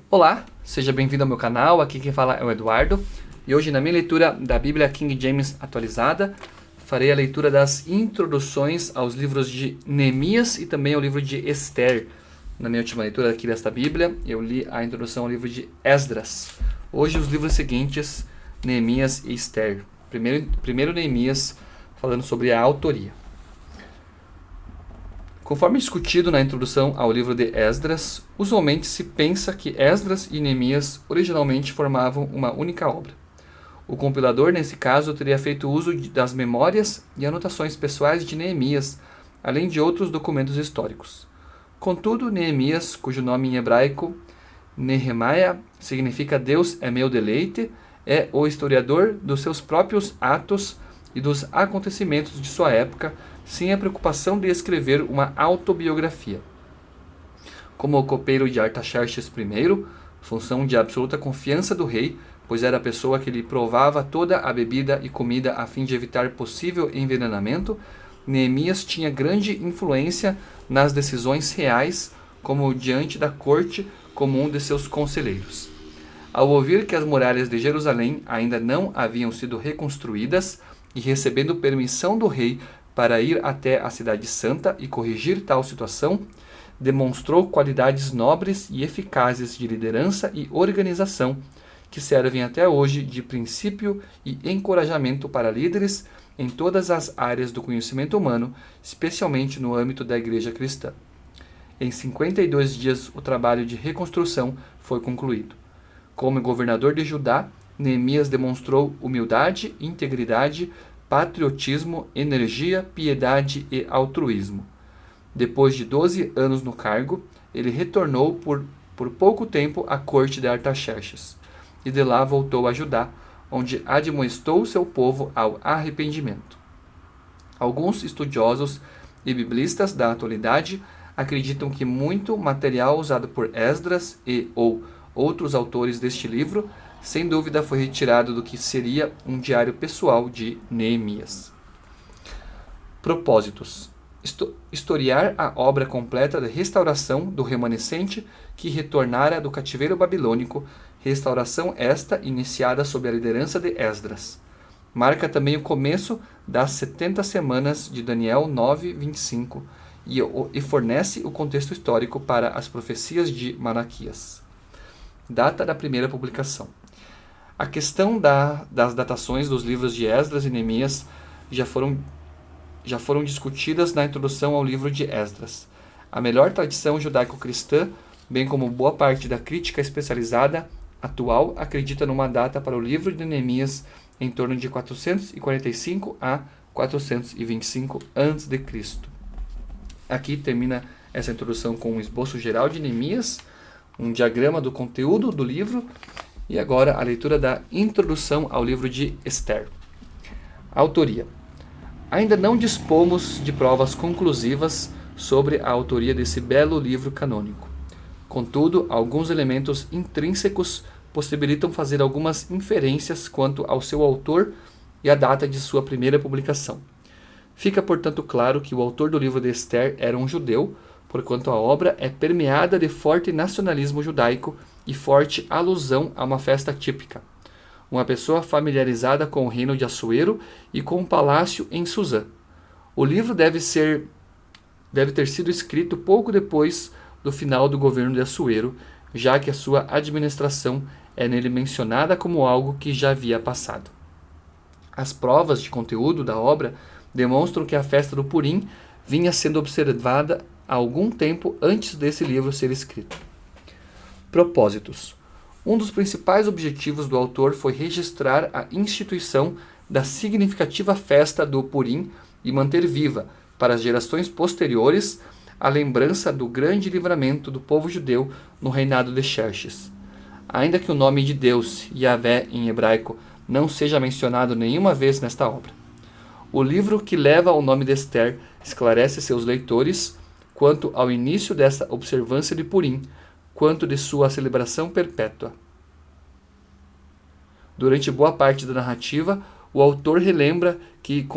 Olá, seja bem-vindo ao meu canal, aqui quem fala é o Eduardo e hoje na minha leitura da Bíblia King James atualizada farei a leitura das introduções aos livros de Neemias e também ao livro de Esther. Na minha última leitura aqui desta Bíblia eu li a introdução ao livro de Esdras. Hoje os livros seguintes, Neemias e Esther. Primeiro Neemias, falando sobre a autoria. Conforme discutido na introdução ao livro de Esdras, usualmente se pensa que Esdras e Neemias originalmente formavam uma única obra. O compilador, nesse caso, teria feito uso das memórias e anotações pessoais de Neemias, além de outros documentos históricos. Contudo, Neemias, cujo nome em hebraico, Nehemiah, significa Deus é meu deleite, é o historiador dos seus próprios atos e dos acontecimentos de sua época, sem a preocupação de escrever uma autobiografia. Como o copeiro de Artaxerxes I, função de absoluta confiança do rei, pois era a pessoa que lhe provava toda a bebida e comida a fim de evitar possível envenenamento, Neemias tinha grande influência nas decisões reais, como diante da corte, como um de seus conselheiros. Ao ouvir que as muralhas de Jerusalém ainda não haviam sido reconstruídas e recebendo permissão do rei para ir até a cidade santa e corrigir tal situação, demonstrou qualidades nobres e eficazes de liderança e organização que servem até hoje de princípio e encorajamento para líderes em todas as áreas do conhecimento humano, especialmente no âmbito da igreja cristã. Em 52 dias, o trabalho de reconstrução foi concluído. Como governador de Judá, Neemias demonstrou humildade, integridade, patriotismo, energia, piedade e altruísmo. Depois de 12 anos no cargo, ele retornou por pouco tempo à corte de Artaxerxes, e de lá voltou a Judá, onde admoestou seu povo ao arrependimento. Alguns estudiosos e biblistas da atualidade acreditam que muito material usado por Esdras e ou outros autores deste livro sem dúvida foi retirado do que seria um diário pessoal de Neemias. Propósitos: historiar a obra completa de restauração do remanescente que retornara do cativeiro babilônico, restauração esta iniciada sob a liderança de Esdras. Marca também o começo das 70 semanas de Daniel 9:25 e fornece o contexto histórico para as profecias de Malaquias. Data da primeira publicação. A questão das datações dos livros de Esdras e Neemias já foram discutidas na introdução ao livro de Esdras. A melhor tradição judaico-cristã, bem como boa parte da crítica especializada atual, acredita numa data para o livro de Neemias em torno de 445 a 425 a.C. Aqui termina essa introdução com um esboço geral de Neemias, um diagrama do conteúdo do livro, e agora a leitura da introdução ao livro de Esther. Autoria. Ainda não dispomos de provas conclusivas sobre a autoria desse belo livro canônico. Contudo, alguns elementos intrínsecos possibilitam fazer algumas inferências quanto ao seu autor e a data de sua primeira publicação. Fica, portanto, claro que o autor do livro de Esther era um judeu, porquanto a obra é permeada de forte nacionalismo judaico e forte alusão a uma festa típica. Uma pessoa familiarizada com o reino de Assuero e com o palácio em Suzã. O livro deve ter sido escrito pouco depois do final do governo de Assuero, já que a sua administração é nele mencionada como algo que já havia passado. As provas de conteúdo da obra demonstram que a festa do Purim vinha sendo observada há algum tempo antes desse livro ser escrito. Propósitos. Um dos principais objetivos do autor foi registrar a instituição da significativa festa do Purim e manter viva, para as gerações posteriores, a lembrança do grande livramento do povo judeu no reinado de Xerxes. Ainda que o nome de Deus, Yahvé em hebraico, não seja mencionado nenhuma vez nesta obra. O livro que leva o nome de Esther esclarece seus leitores quanto ao início dessa observância de Purim, quanto de sua celebração perpétua. Durante boa parte da narrativa, o autor relembra que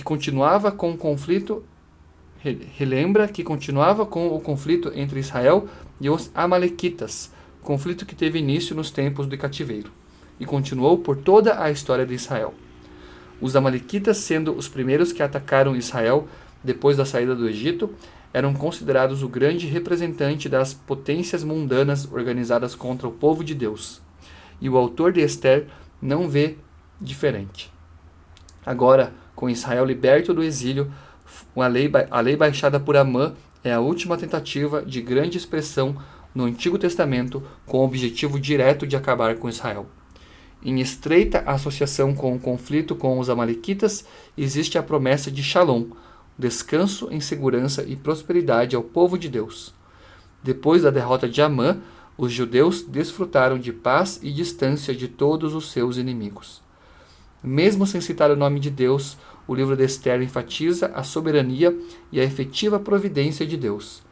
continuava com o conflito entre Israel e os Amalequitas, conflito que teve início nos tempos do cativeiro e continuou por toda a história de Israel. Os amalequitas, sendo os primeiros que atacaram Israel depois da saída do Egito, eram considerados o grande representante das potências mundanas organizadas contra o povo de Deus. E o autor de Esther não vê diferente. Agora, com Israel liberto do exílio, a lei baixada por Amã é a última tentativa de grande expressão no Antigo Testamento com o objetivo direto de acabar com Israel. Em estreita associação com o conflito com os amalequitas, existe a promessa de Shalom, descanso em segurança e prosperidade ao povo de Deus. Depois da derrota de Amã, os judeus desfrutaram de paz e distância de todos os seus inimigos. Mesmo sem citar o nome de Deus, o livro de Esther enfatiza a soberania e a efetiva providência de Deus.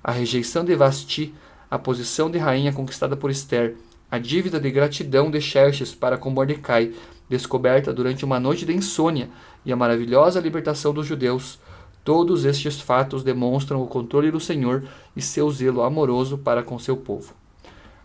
A rejeição de Vasti, a posição de rainha conquistada por Esther, a dívida de gratidão de Xerxes para com Mordecai, descoberta durante uma noite de insônia, e a maravilhosa libertação dos judeus, todos estes fatos demonstram o controle do Senhor e seu zelo amoroso para com seu povo.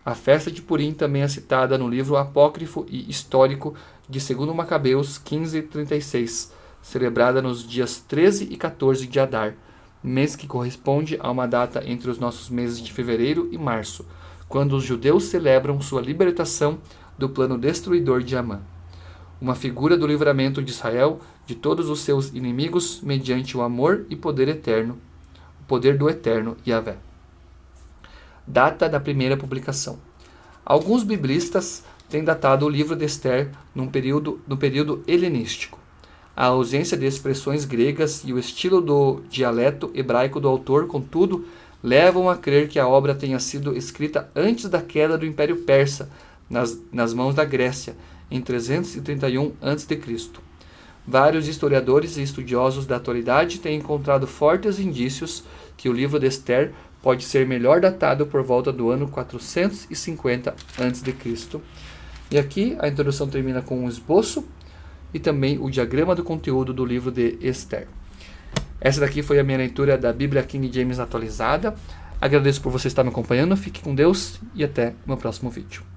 A festa de Purim também é citada no livro apócrifo e histórico de 2 Macabeus 15:36, celebrada nos dias 13 e 14 de Adar, mês que corresponde a uma data entre os nossos meses de fevereiro e março, quando os judeus celebram sua libertação do plano destruidor de Amã. Uma figura do livramento de Israel de todos os seus inimigos mediante o amor e poder eterno, o poder do eterno Yahvé. Data da primeira publicação. Alguns biblistas têm datado o livro de Esther no período helenístico. A ausência de expressões gregas e o estilo do dialeto hebraico do autor, contudo, levam a crer que a obra tenha sido escrita antes da queda do Império Persa, nas mãos da Grécia, em 331 a.C. Vários historiadores e estudiosos da atualidade têm encontrado fortes indícios que o livro de Esther pode ser melhor datado por volta do ano 450 a.C. E aqui a introdução termina com um esboço e também o diagrama do conteúdo do livro de Esther. Essa daqui foi a minha leitura da Bíblia King James atualizada. Agradeço por você estar me acompanhando, fique com Deus e até o meu próximo vídeo.